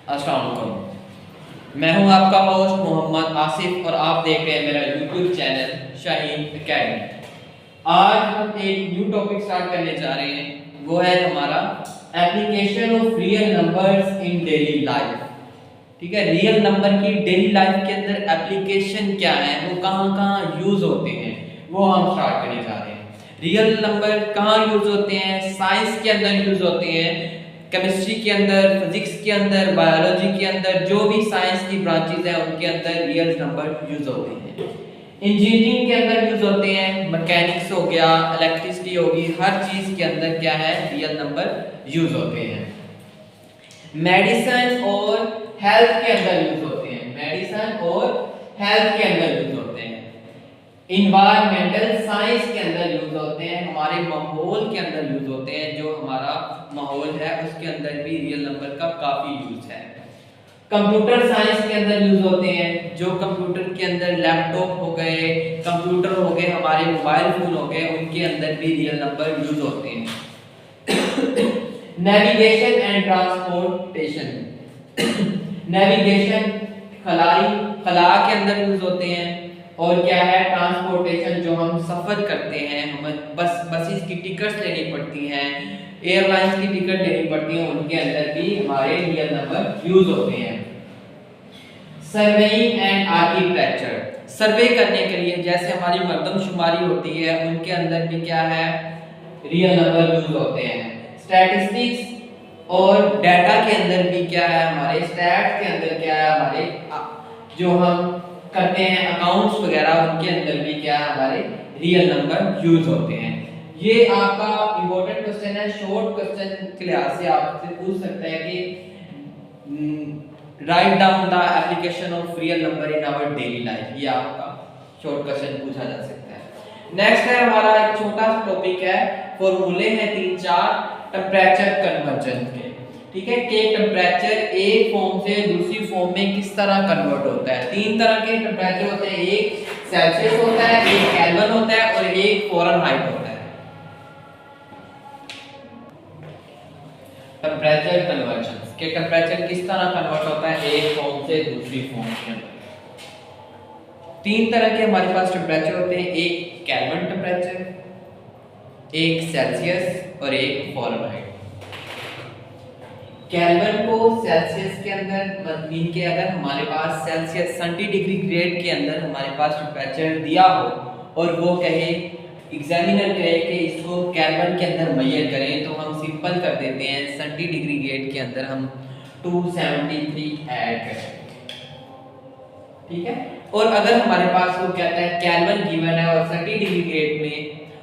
अस्सलाम वालेकुम। मैं हूं आपका होस्ट मोहम्मद आसिफ और आप देख रहे हैं मेरा यूट्यूब चैनल शाहीन एकेडमी। आज हम एक न्यू टॉपिक स्टार्ट करने जा रहे हैं, वो है हमारा application of real numbers in daily life. ठीक है, रियल नंबर की डेली लाइफ के अंदर एप्लीकेशन क्या है, वो कहाँ कहाँ यूज होते हैं, वो हम स्टार्ट करने जा रहे हैं। रियल नंबर कहाँ यूज होते हैं? साइंस के अंदर यूज होते हैं, केमिस्ट्री के अंदर, फिजिक्स के अंदर, बायोलॉजी के अंदर, जो भी साइंस की ब्रांचेस हैं उनके अंदर रियल नंबर यूज होते हैं। इंजीनियरिंग के अंदर यूज होते हैं, मैकेनिक्स हो गया, इलेक्ट्रिसिटी होगी, हर चीज के अंदर क्या है, रियल नंबर यूज होते हैं। मेडिसिन और हेल्थ के अंदर यूज होते हैं, मेडिसिन और हेल्थ के अंदर यूज होते हैं। इन्वायरमेंटल साइंस के अंदर यूज होते हैं, हमारे माहौल के अंदर यूज होते हैं, जो हमारा माहौल है उसके अंदर भी रियल नंबर का काफी यूज है। कंप्यूटर साइंस के अंदर यूज होते हैं, जो कंप्यूटर के अंदर लैपटॉप हो गए, कंप्यूटर हो गए, हमारे मोबाइल फोन हो गए, उनके अंदर भी रियल नंबर यूज होते हैं। नेविगेशन एंड ट्रांसपोर्टेशन, नेविगेशन खला के अंदर यूज होते हैं, और क्या है, ट्रांसपोर्टेशन, जो हम सफर करते हैं, हमें बसेस की टिकट्स लेनी पड़ती हैं, एयरलाइंस की टिकट लेनी पड़ती है, उनके अंदर भी हमारे रियल नंबर यूज होते हैं। सर्वेइंग एंड आर्किटेक्चर, सर्वे करने के लिए जैसे हमारी मर्दमशुमारी होती है, उनके अंदर भी क्या है, रियल नंबर यूज होते हैं। स्टैटिस्टिक्स और डाटा के अंदर भी क्या है, हमारे स्टैट्स के अंदर क्या है, हमारे जो हम करते हैं अकाउंट्स वगैरह, उनके अंदर भी क्या है, हमारे रियल नंबर यूज होते हैं। ये आपका इंपॉर्टेंट क्वेश्चन है, शॉर्ट क्वेश्चन के लिहाज से आपसे पूछ सकता है कि write down the application of real number in our daily life, ये आपका शॉर्ट क्वेश्चन पूछा जा सकता है। नेक्स्ट है हमारा एक छोटा सा टॉपिक है, फॉर्मूले हैं 3-4 टेंपरेचर कन्वर्जन के। ठीक है, कि टेंपरेचर एक फॉर्म से दूसरी फॉर्म में किस तरह कन्वर्ट होता है। 3 तरह के टेंपरेचर होते हैं, एक सेल्सियस होता है, एक केल्विन होता है, और एक फ़ारेनहाइट होता है। टेंपरेचर कन्वर्जन के टेंपरेचर किस तरह कन्वर्ट होता है एक फॉर्म से दूसरी फॉर्म में। 3 तरह के हमारे पास टेंपरेचर होते हैं, एक केल्विन टेंपरेचर, एक सेल्सियस और एक फ़ारेनहाइट। केल्विन को सेल्सियस के अंदर मीन के अगर हमारे पास सेल्सियस 70 डिग्री ग्रेड के अंदर हमारे पास टेंपरेचर दिया हो और वो कहे, एग्जामिनर कहे कि इसको केल्विन के अंदर मेजर करें, तो हम सिंपल कर देते हैं, 70 डिग्री ग्रेड के अंदर हम 273 ऐड करें। ठीक है, और अगर हमारे पास वो कहता है केल्विन गिवन है और 30 डिग्री ग्रेड में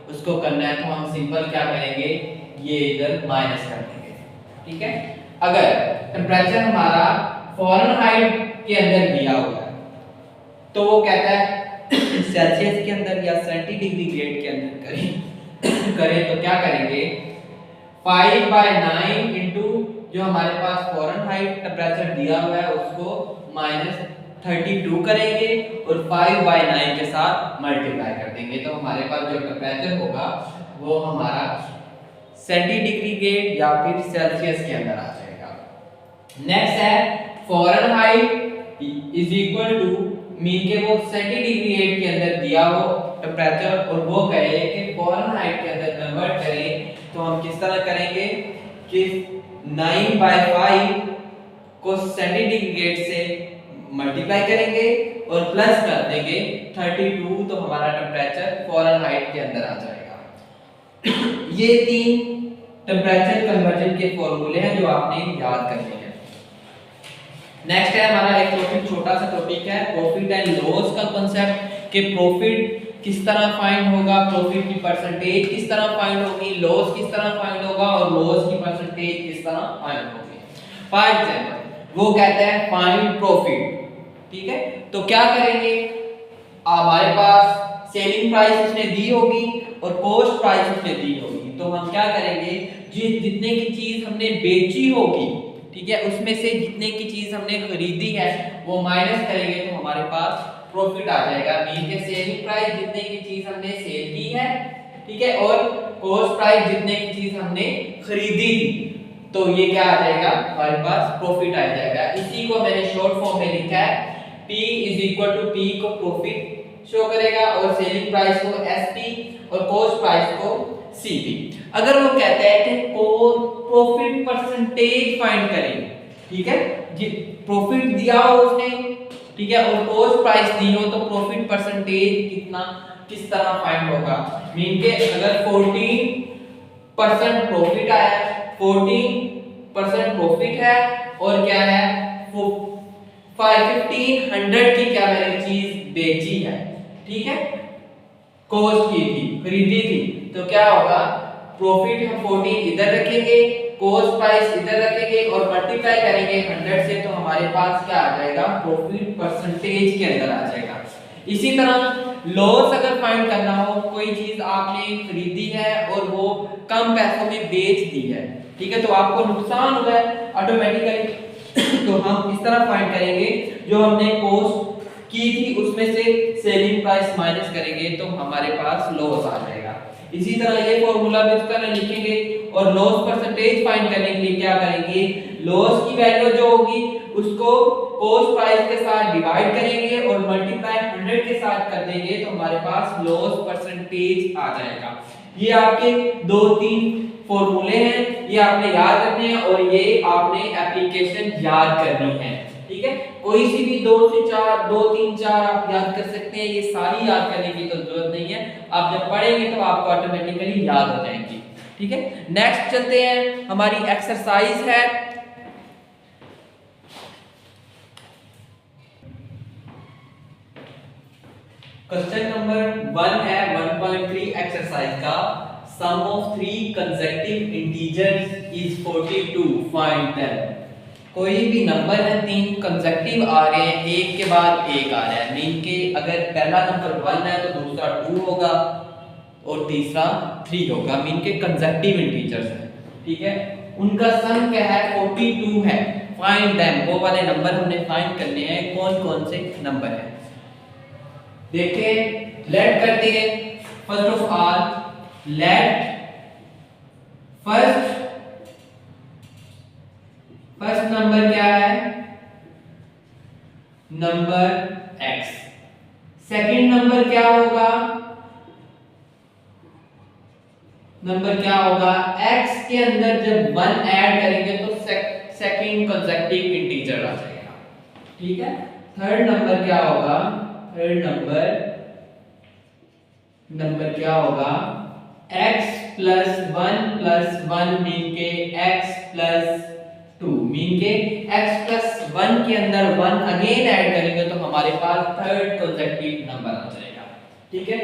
उसको करना है, तो हम सिंपल क्या करेंगे, ये इधर माइनस कर देंगे। ठीक है, अगर टेंपरेचर हमारा फ़ारेनहाइट के अंदर दिया हुआ है, तो वो कहता है सेल्सियस के अंदर या 70 डिग्री ग्रेड के अंदर करें तो क्या करेंगे, 5/9 इंटू जो हमारे पास फ़ारेनहाइट टेंपरेचर दिया हुआ है उसको -32 करेंगे और 5/9 के साथ मल्टीप्लाई कर देंगे, तो हमारे पास जो टेंपरेचर होगा वो हमारा 70 डिग्री ग्रेड या फिर सेल्सियस के अंदर आ जाएगा। नेक्स्ट है Fahrenheit is equal to mean के वो 70 डिग्री ग्रेड के अंदर दिया हो टेंपरेचर और वो कहे कि फ़ारेनहाइट के अंदर कन्वर्ट करें, तो हम किस तरह करेंगे कि 9/5 को 70 डिग्री ग्रेड से मल्टीप्लाई करेंगे और प्लस कर देंगे 32, तो हमारा टेंपरेचर फ़ारेनहाइट के अंदर आ जाएगा। ये 3 टेंपरेचर कन्वर्जन के फॉर्मूले हैं जो आपने याद करने हैं। नेक्स्ट है हमारा एक टॉपिक, छोटा सा टॉपिक है, प्रॉफिट एंड लॉस का कांसेप्ट, कि प्रॉफिट किस तरह फाइंड होगा, प्रॉफिट की परसेंटेज किस तरह फाइंड होगी, लॉस किस तरह फाइंड होगा और लॉस की परसेंटेज किस तरह फाइंड होगी। फॉर एग्जांपल वो कहता है फाइंड प्रॉफिट। ठीक है, तो क्या करेंगे, हमारे पास सेलिंग प्राइस उसने दी होगी और कॉस्ट प्राइस उसने दी होगी, तो हम क्या करेंगे, जितने की चीज हमने बेची होगी, ठीक है, उसमें से जितने की चीज हमने खरीदी है वो माइनस करेंगे, तो हमारे पास प्रॉफिट आ जाएगा। मीन के सेलिंग प्राइस जितने की चीज हमने सेल की है, ठीक है, और कॉस्ट प्राइस जितने की चीज हमने खरीदी थी, तो ये क्या आ जाएगा, हमारे पास प्रॉफिट आ जाएगा। इसी को मैंने शॉर्ट फॉर्म में लिखा है, P is equal to P को प्रॉफिट शो करेगा और सेलिंग प्राइस को SP और कॉस्ट प्राइस को CP। अगर वो कहता है कि प्रॉफिट परसेंटेज फाइंड करें, ठीक है, प्रॉफिट दिया हो उसने, ठीक है, और कॉस्ट प्राइस दी हो, तो प्रॉफिट परसेंटेज कितना किस तरह फाइंड होगा। मीन के अगर 14% प्रॉफिट आया, 14% प्रॉफिट है और क्या है, 1500 की क्या मैंने चीज बेची है, ठीक है, कॉस्ट की थी, खरीदी थी, तो क्या होगा, प्रॉफिट हम 14 इधर रखेंगे, कॉस्ट प्राइस इधर रखेंगे और मल्टीप्लाई करेंगे 100 से, तो हमारे पास क्या आ जाएगा, प्रॉफिट परसेंटेज के अंदर आ जाएगा। इसी तरह लॉस अगर फाइंड करना हो, कोई चीज आपने खरीदी है और वो कम पैसों में बेच दी है, ठीक है, तो आपको नुकसान हुआ है ऑटोमेटिकली, तो हम इस तरह फाइंड करेंगे, जो हमने कॉस्ट की थी उसमें से सेलिंग प्राइस माइनस करेंगे तो हमारे पास लॉस आ जाएगा। इसी तरह ये फॉर्मूला भी इस तरह लिखेंगे और लॉस परसेंटेज फाइंड करने के लिए क्या करेंगे, लॉस की वैल्यू जो होगी उसको कॉस्ट प्राइस के साथ डिवाइड करेंगे और मल्टीप्लाई 100 के साथ कर देंगे, तो हमारे पास लॉस परसेंटेज आ जाएगा। ये आपके 2-3 फॉर्मूले हैं, ये आपने याद रखने हैं और ये आपने एप्लीकेशन याद करनी है, ठीक है, कोई सी भी 2 से 4, 2, 3, 4 आप याद कर सकते हैं, ये सारी याद करने की तो जरूरत नहीं है, आप जब पढ़ेंगे तो आपको ऑटोमेटिकली याद हो जाएंगी, ठीक है। नेक्स्ट चलते हैं, हमारी एक्सरसाइज है क्वेश्चन नंबर 1 है 1.3 एक्सरसाइज का, sum of 3 consecutive integers is 42, find them. कोई भी नंबर है, 3 कंसेक्यूटिव आ रहे हैं, एक के बाद एक आ रहा है, मीन के अगर पहला नंबर 1 है तो दूसरा 2 होगा और तीसरा 3 होगा, मीन के कंसेक्यूटिव इंटीजर्स हैं, ठीक है, उनका सम क्या है, 42 है, फाइंड देम, वो वाले नंबर हमने फाइंड करने हैं, कौन कौन से नंबर हैं। देखिए लेट करते हैं, first of all let first number क्या है, नंबर x, सेकंड नंबर क्या होगा, नंबर क्या होगा, x के अंदर जब 1 ऐड करेंगे तो सेकंड कंसेक्यूटिव इंटीजर आ जाएगा, ठीक है। थर्ड नंबर क्या होगा, थर्ड नंबर क्या होगा, x प्लस 1 मीन के x प्लस 2, मीन के x प्लस 1 के अंदर 1 अगेन ऐड करेंगे तो हमारे पास थर्ड कंसेक्यूटिव नंबर आ जाएगा, ठीक है।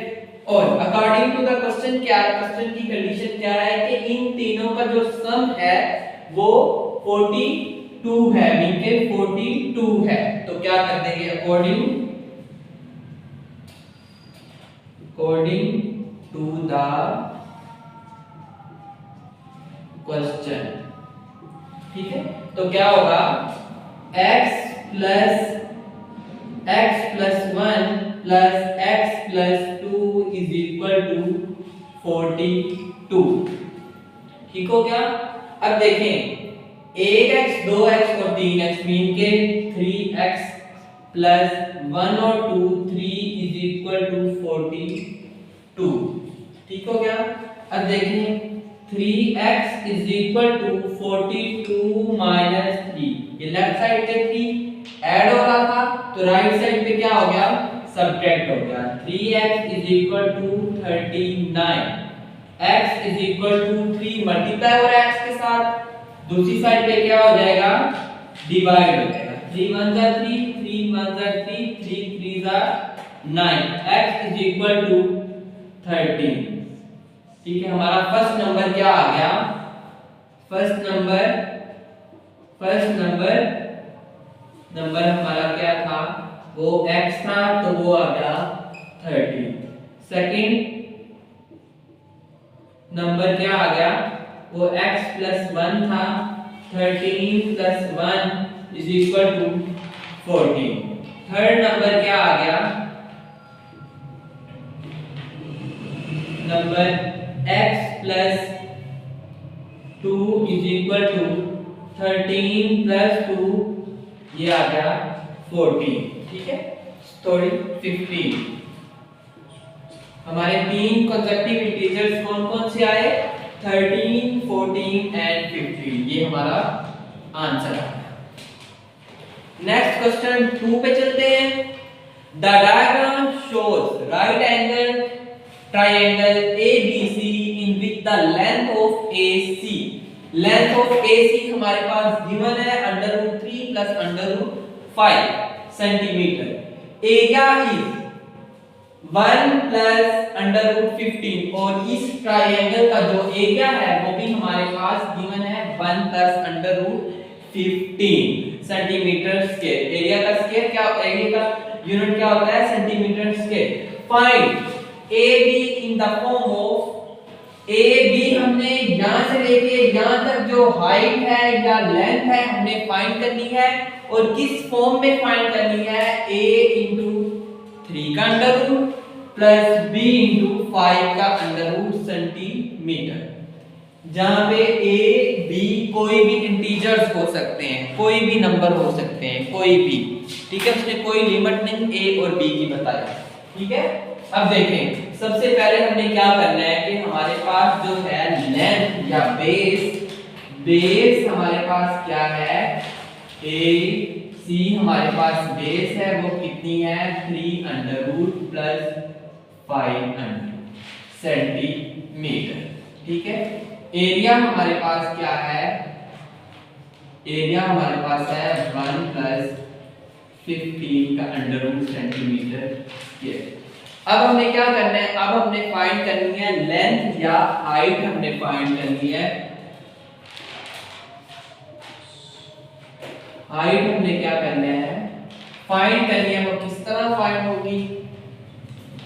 और अकॉर्डिंग टू द क्वेश्चन क्या है, क्वेश्चन की कंडीशन क्या है कि इन तीनों का जो सम है वो 42 है, मीन के 42 है, तो क्या कर देंगे, अकॉर्डिंग टू द क्वेश्चन, ठीक है, तो क्या होगा, x plus 1 plus x plus 2 is equal to 42, ठीक हो गया। अब देखें 1x 2x और 3x मीन के 3x प्लस 1 और 2 3 इज इक्वल टू 42, ठीक हो गया। अब देखें 3x is equal to 42 minus 3, ये लेफ्ट साइड पे 3 ऐड हो रहा था तो राइट साइड पे क्या हो गया, सब्ट्रैक्ट हो गया, 3x is equal to 39, x is equal to 3 multiply हो रहा है x के साथ, दूसरी साइड पे क्या हो जाएगा, डिवाइड हो जाएगा, 3 1 जा 3, 3 1 जा 3, 3 3 जा 9, x इज इक्वल टू 13, ठीक है। हमारा फर्स्ट नंबर क्या आ गया, फर्स्ट नंबर हमारा क्या था, वो x था तो वो आ गया 13। सेकंड नंबर क्या आ गया, वो x प्लस 1 था, 13 plus 1 is equal to 14। Third number क्या आ गया, number x plus 2 is equal to 13 plus 2, ये आ गया 14, ठीक है, थोड़ी 15। हमारे तीन कंसेप्टिव इंटीजर्स कौन कौन से आए? 13, 14 एंड 15, ये हमारा आंसर है। नेक्स्ट क्वेश्चन 2 पे चलते हैं। The diagram shows right angle triangle ABC in which the length of AC, length of AC हमारे पास गिवन है √3 plus √5 centimetre, area is 1 plus √15, और इस ट्राइंगल का जो एरिया है वो भी हमारे पास गिवन है 1 प्लस √15 सेंटीमीटर स्क्वायर। एरिया का स्क्वायर क्या, एरिया का यूनिट क्या होता है? Centimetre square. Find AB in the form of, AB हमने यहां से लेके यहां तक जो हाइट है या लेंथ है हमने फाइंड करनी है, और किस फॉर्म में फाइंड करनी है? A * 3 का अंडर रूट प्लस B * 5 का अंडर रूट सेंटीमीटर, जहां पे A B कोई भी इंटीजर्स हो सकते हैं, कोई भी नंबर हो सकते हैं, कोई भी, ठीक है, उसने कोई लिमिट नहीं A और B की बताई, ठीक है। अब देखें, सबसे पहले हमने क्या करना है कि हमारे पास जो है लेंथ या बेस हमारे पास क्या है? AC हमारे पास बेस है, वो कितनी है? 3 अंडर रूट प्लस 5 सेंटीमीटर, ठीक है। एरिया हमारे पास क्या है? एरिया हमारे पास है 1 प्लस 15 का अंडर रूट सेंटीमीटर। ये अब हमने क्या करना है? अब हमने फाइंड करनी है लेंथ या हाइट, हमने फाइंड करनी है हाइट, हमने क्या करना है? फाइंड करनी है। वो किस तरह फाइंड होगी?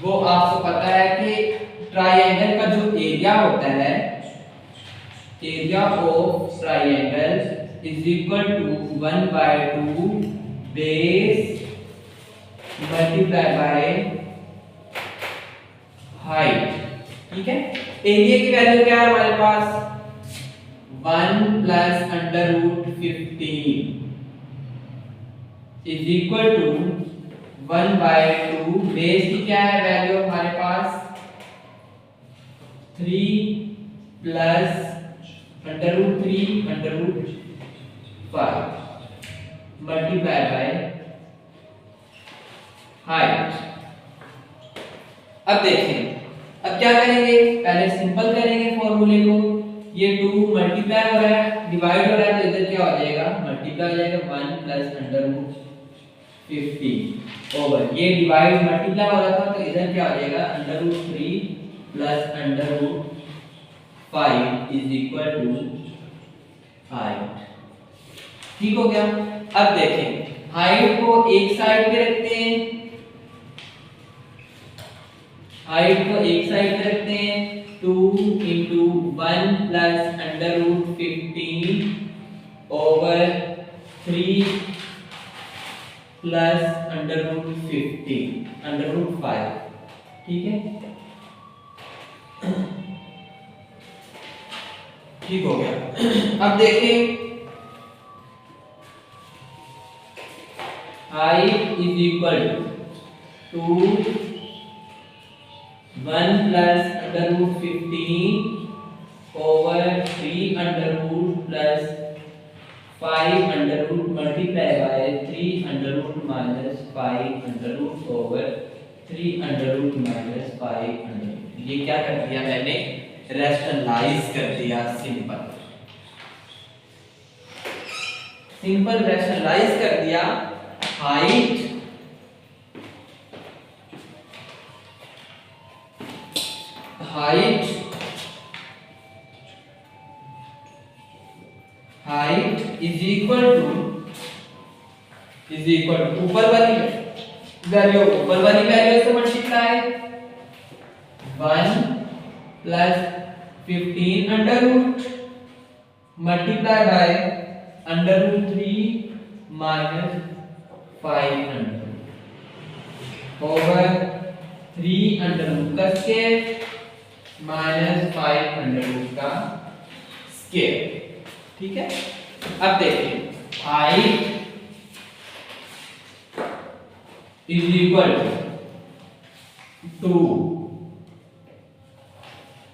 वो आपको पता है कि ट्राइंगल का जो एरिया होता है, area of triangle is equal to 1/2 base multiply by height, ठीक है। एरिया की वैल्यू क्या है हमारे पास? 1 plus under root 15 is equal to 1/2, base की क्या है वैल्यू हमारे पास? 3 plus under root 3 under root 5 multiply by height. अब देखें, अब क्या करेंगे? पहले सिंपल करेंगे फॉर्मूले को। ये 2 मल्टीप्लाई हो रहा है, डिवाइड हो रहा है, तो इधर क्या हो जाएगा? मल्टीप्लाई हो जाएगा 1 प्लस अंडर रूट 15 ओवर, ये डिवाइड मल्टीप्लाई हो रहा था, तो इधर क्या हो जाएगा? Under root 3 plus under root 5 is equal to height, ठीक हो गया। अब देखें, हाइट को एक साइड पे रखते हैं, हाइट को एक साइड पे रखते हैं, 2 * 1 plus under root 15 over 3 plus under root 15 under root 5, ठीक है, ठीक हो गया। अब देखें, height is equal to 1 plus under root 15 over 3 under root plus 5 under root multiply by 3 under root minus 5 under root over 3 under root minus 5 under. ये क्या कर दिया मैंने? रैशनलाइज कर दिया, सिंपल सिंपल रैशनलाइज कर दिया। हाइट इज इक्वल टू ऊपर वाली वैल्यू से multiply 1 plus 15 under root multiply by under root 3 minus 5 under over 3 under root का स्क्वायर माइनस 5 अंडर रूट का स्क्वायर। ठीक है, अब देखिए हाइट इज इक्वल टू,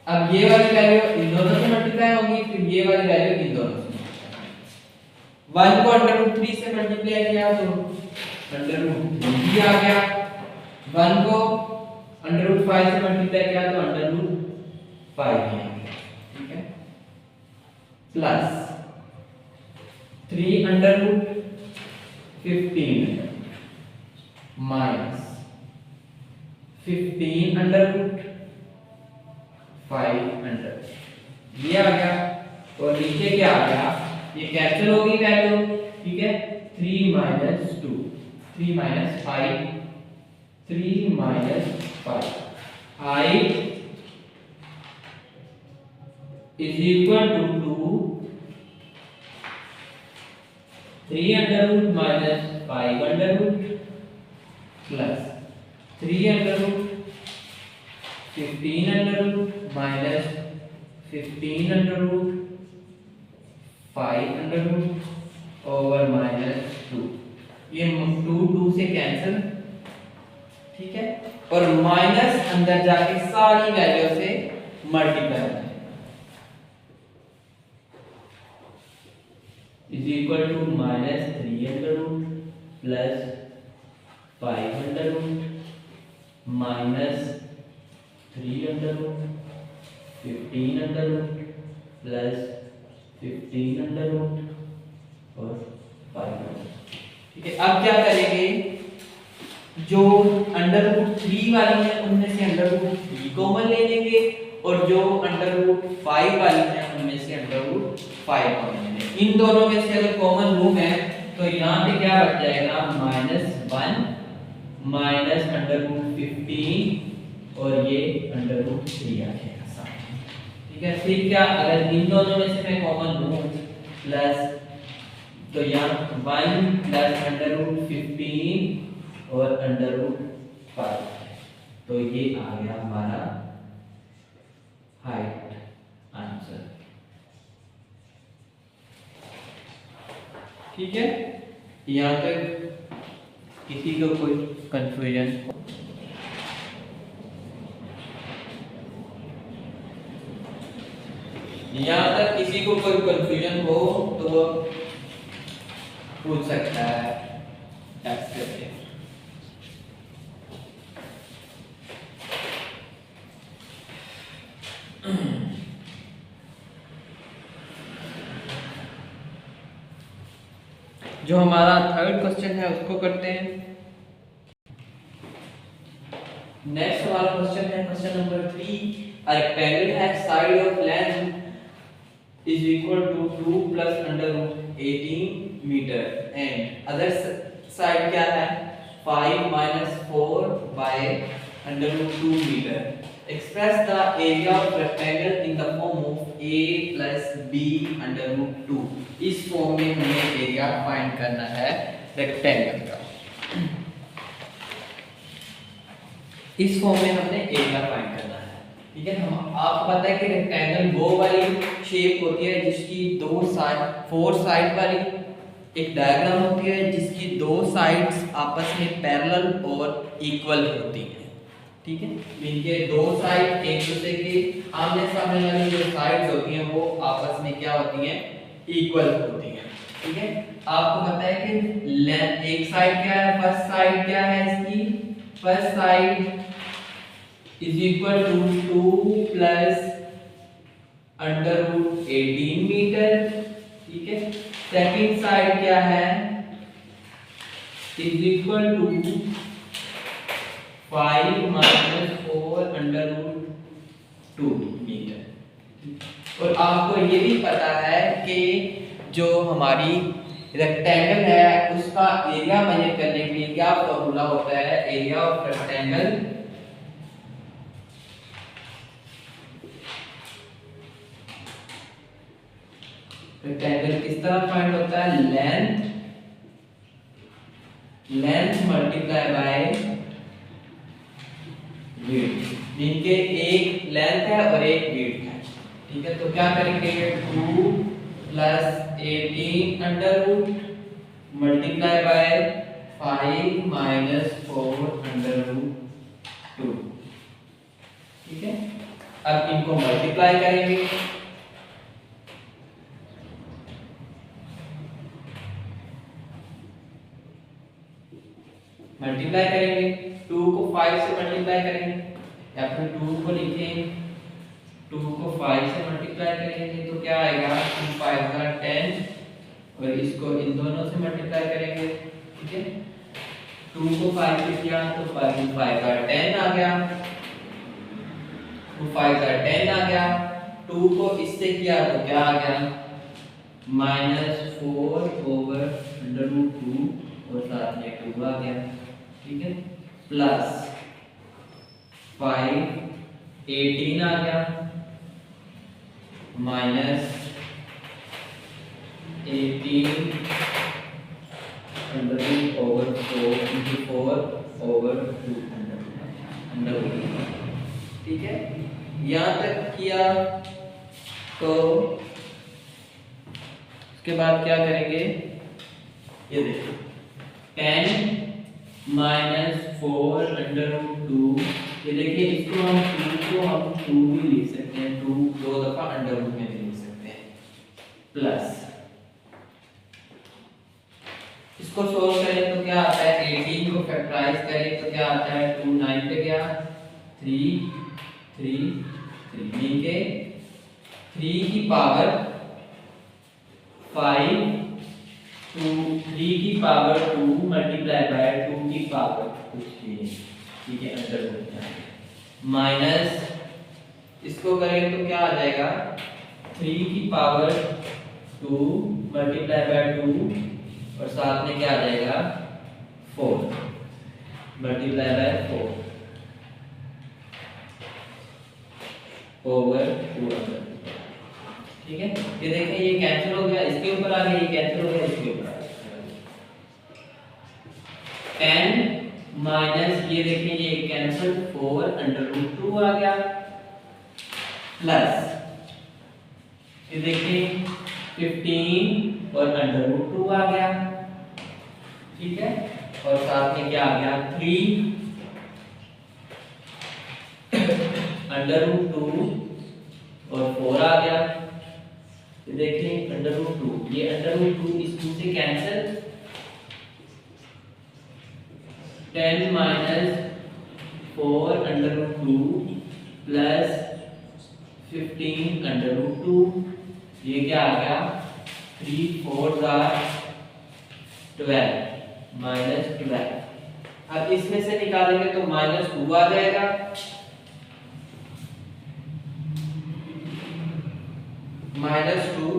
अब ये वाली वैल्यू इन दोनों से मल्टीप्लाई होगी, फिर ये वाली वैल्यू इन दोनों से। 1 को √3 से मल्टीप्लाई किया तो √3 आ गया, 1 को √5 से मल्टीप्लाई किया तो √5 आ गया। ठीक है, प्लस 3 √15 माइनस 15 √500, ये आ गया। और नीचे क्या आ गया, ये कैंसिल होगी वैल्यू। ठीक है, 3 - 2 3 - 5 3 - 5 height is equal to 2 3 √ -5 plus 3 15 minus 15 5 over -2, ये 2 से कैंसिल। ठीक है, और माइनस अंदर जाके सारी वैल्यू से मल्टीप्लाई हो जाए, is equal to -3 plus 5 minus 3 15 plus 15 और 5। ठीक है, अब क्या करेंगे, जो √3 वाली है उनमें से √3 कॉमन ले लेंगे, और जो √5 वाली है उनमें से √5 कॉमन ले लेंगे। इन दोनों में से अगर कॉमन रूम है तो यहाँ पे क्या बच जाएगा, -1 माइनस √15 और ये √3 आ जाएगा सामने। ठीक है, फिर क्या, अगर इन दोनों में से मैं कॉमन लूं प्लस, तो यहाँ 1 प्लस √15 और √5, तो ये आ गया हमारा हाइट आंसर। ठीक है, यहाँ तक किसी को कोई कंफ्यूजन? यहाँ तक किसी को कोई कंफ्यूजन हो तो वो पूछ सकता है टेक्स्ट करके। जो हमारा थर्ड क्वेश्चन है उसको करते हैं। नेक्स्ट हमारा क्वेश्चन है question number 3। A rectangle has side of length is equal to 2 plus √18 meter and other side क्या है 5 minus 4 by √2 meter. Express the area of rectangle in the form of a plus b √2. इस form में हमें area find करना है rectangle का। इस form में हमने एरिया फाइंड करना है। ठीक है, हम आपको पता है कि रेक्टेंगल वो वाली शेप होती है जिसकी दो साइड 4 साइड वाली एक डायग्राम होती है जिसकी दो साइड्स आपस में पैरेलल और इक्वल होती हैं। ठीक है, इनके दो साइड एक दूसरे के आमने सामने वाली जो साइड्स होती हैं वो आपस में क्या होती हैं, इक्वल होती हैं। ठीक है, आपको पता है कि एक साइड क्या है, फर्स्ट साइड क्या है इसकी, first side is equal to 2 plus √18 metre. ठीक है, सेकंड साइड क्या है, is equal to 5 minus 4 √2 metre. और आपको ये भी पता है कि जो हमारी रेक्टेंगल है उसका एरिया मेजर करने के लिए क्या फॉर्मूला होता है, एरिया ऑफ रेक्टेंगल किस तरह फाइंड होता है, लेंथ मल्टीप्लाई बाय विड्थ। इनके एक लेंथ है और एक विड्थ है। ठीक है, तो क्या करेंगे 2 plus 18 under root multiply by 5 minus 4 under root 2। ठीक है, अब इनको मल्टीप्लाई करेंगे। मल्टीप्लाई करेंगे 2 को 5 से मल्टीप्लाई करेंगे, या फिर 2 को लिखें 2 को 5 से मल्टीप्लाई करेंगे तो क्या आएगा 2 5 का 10, और इसको इन दोनों से मल्टीप्लाई करेंगे। ठीक है, 2 को 5 से किया तो 5 का 10 आ गया, 2 5 का 10 आ गया। 2 को इससे किया तो क्या आ गया -4/√2 और साथ में 2 आ गया। ठीक है, प्लस 5 18 आ गया, माइनस 18 √4 into 4/2 अंडर। ठीक है, यहाँ तक किया तो उसके बाद क्या करेंगे, ये देखो 10 -4/√2, ये देखिए इसको हम 2 को हम 2 भी लिख सकते हैं, 2 दो दफा अंडर रूट में भी लिख सकते हैं, प्लस इसको सोल्व करें तो क्या आता है 18 को फैक्टराइज करें तो क्या आता है 2 9 पे गया 3 3 3 नीचे 3 की पावर 5 2 3 की पावर 2 मल्टीप्लाई बाय 2 की पावर कुछ भी नहीं। ठीक है, अंडर रूट माइनस इसको करें तो क्या आ जाएगा 3 की पावर 2 मल्टीप्लाई बाय 2 और साथ में क्या आ जाएगा 4 मल्टीप्लाई बाय 4 ओवर 2। ठीक है, ये देखें ये कैंसिल हो गया, इसके ऊपर आ गया, ये कैंसिल हो गया, इसके ऊपर आ गया। 10 माइनस ये देखें ये कैंसिल 4/√2 आ गया, प्लस ये देखें 15 और √2 आ गया। ठीक है, और साथ में क्या आ गया 3 √2 और 4 आ गया। ये देखिए √2, ये √2 इस 2 से कैंसिल, 10 -4/√2 प्लस 15/√2, ये क्या आ गया 3 4 12 -12। अब इसमें से निकालेंगे तो -2 आ जाएगा, -2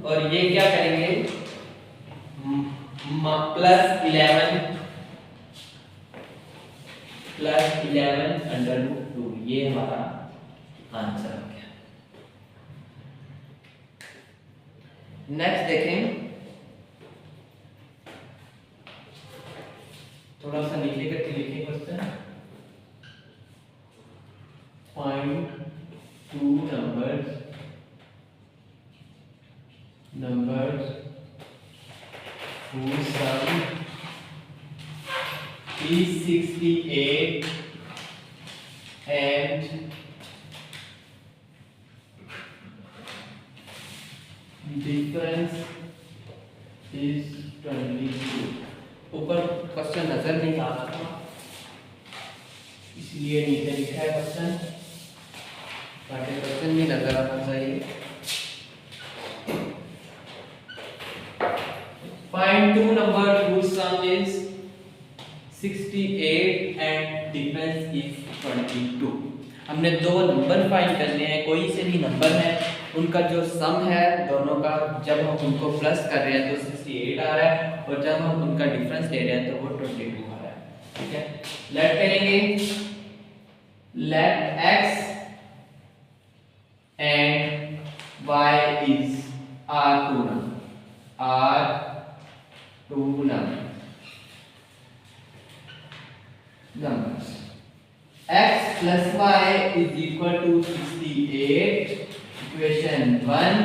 और ये क्या करेंगे +11/√2, ये हमारा आंसर आ गया। नेक्स्ट देखें, थोड़ा सा नीचे करके लिखें question. Find 2 numbers whose sum is 68 and difference is 22। ऊपर क्वेश्चन नजर नहीं आ रहा था इसलिए नीचे लिखा है क्वेश्चन, ताकि क्वेश्चन भी नजर आना चाहिए। Find 2 numbers whose sum is 68 and difference is 22। हमने दो नंबर फाइंड करने हैं, कोई से भी नंबर है, उनका जो सम है दोनों का, जब हम उनको प्लस कर रहे हैं तो 68 आ रहा है, और जब हम उनका डिफरेंस ले रहे हैं तो वो 22 आ रहा है। ठीक है, लेट करेंगे, let x and y is are two numbers y is equal to 68 equation 1,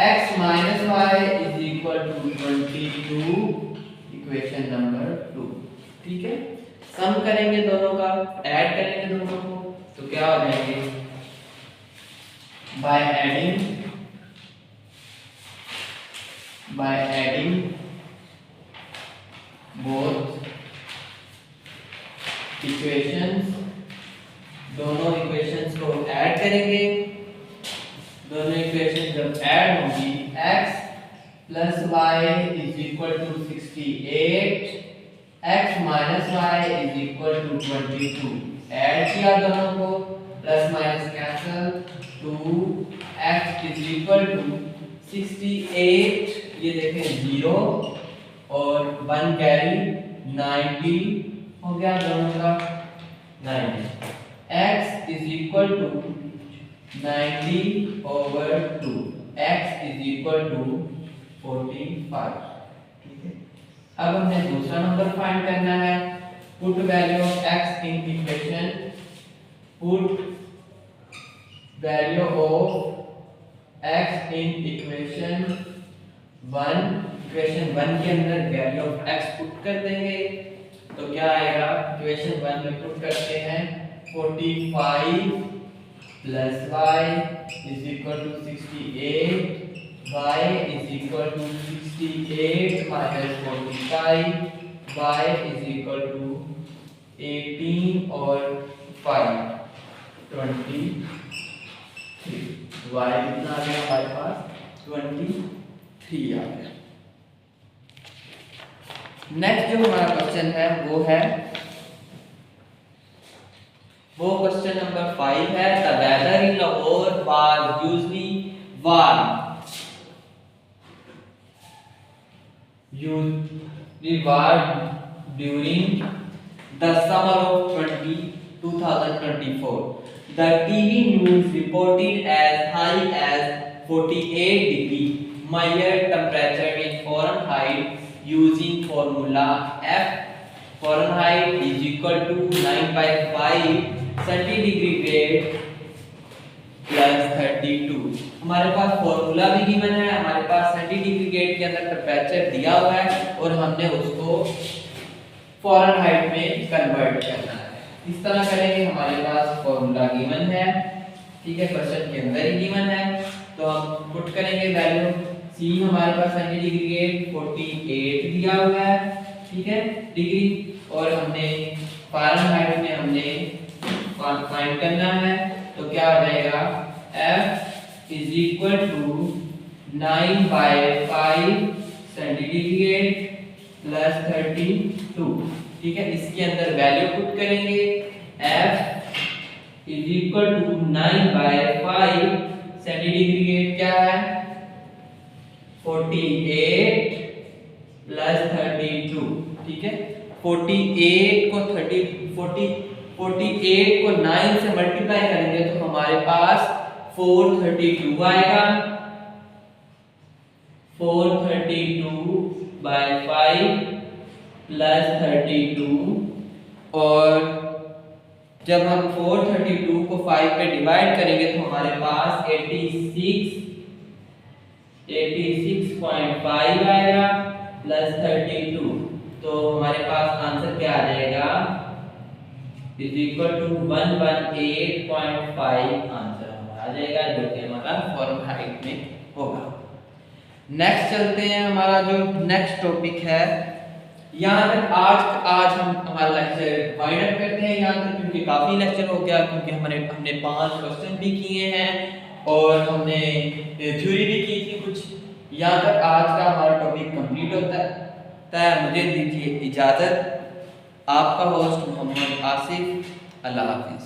x minus y is equal to 22 equation number 2। ठीक है, सम करेंगे दोनों का, ऐड करेंगे दोनों को, तो क्या हो जाएंगे, by adding both equations, दोनों इक्वेशंस को ऐड करेंगे। दोनों इक्वेशन जब ऐड होंगी, x plus y is equal to 68, x minus y is equal to 22। Add किया दोनों को, plus minus cancel, 2x is equal to 68, ये देखें 0 और 1 कैरी 90 हो गया दोनों का 90। x is equal to 90 over 2, x is equal to 45। ठीक है, अब हमें दूसरा नंबर फाइंड करना है। Put value of x in equation, put value of x in equation 1, equation 1 के अंदर वैल्यू ऑफ x पुट कर देंगे तो क्या आएगा, इक्वेशन 1 में पुट करते हैं 45 plus y is equal to 68, y is equal to 68 minus 45, y is equal to 18 और 5 23, y कितना आ गया हमारे पास 23 आ गया। नेक्स्ट जो हमारा क्वेश्चन है वो क्वेश्चन नंबर 5 है। The weather in Lahore was usually warm during the summer of 2024। The TV news reported as high as 48 degree measured temperature in Fahrenheit using formula F Fahrenheit is equal to 9/5 centigrade plus 32। हमारे पास formula भी given है, हमारे पास centigrade के अंदर temperature दिया हुआ है और हमने उसको फ़ारेनहाइट में कन्वर्ट करना है। इस तरह करेंगे, हमारे पास फॉर्मूला गिवन है, ठीक है, क्वेश्चन के अंदर ही गिवन है, तो हम पुट करेंगे वैल्यू। सी हमारे पास सेंटीग्रेड 48 दिया हुआ है, ठीक है, डिग्री, और हमने फ़ारेनहाइट में हमने फाइंड करना है, तो क्या हो जाएगा, F is equal to 9/5 centigrade plus 32। ठीक है, इसके अंदर वैल्यू पुट करेंगे, F is equal to 9/5 centigrade क्या है 48 प्लस 32। ठीक है, 48 को 9 से मल्टीप्लाई करेंगे तो हमारे पास 432 आएगा। 432/5 प्लस 32, और जब हम 432 को 5 पे डिवाइड करेंगे तो हमारे पास 86.5 आएगा प्लस 32, तो हमारे पास आंसर क्या आ जाएगा, इज इक्वल टू 118.5 आंसर हमारा आ जाएगा, जो कि हमारा फ़ारेनहाइट में होगा। नेक्स्ट चलते हैं, हमारा जो नेक्स्ट टॉपिक है, यहाँ तक आज हम हमारा लेक्चर वाइंड अप करते हैं यहाँ तक, क्योंकि काफ़ी लेक्चर हो गया, क्योंकि हमने 5 क्वेश्चन भी किए हैं और हमने थ्योरी भी की थी कुछ। यहाँ तक आज का हमारा टॉपिक कंप्लीट होता है। मुझे दीजिए इजाज़त, आपका होस्ट मोहम्मद आसिफ। अल्लाह हाफिज़।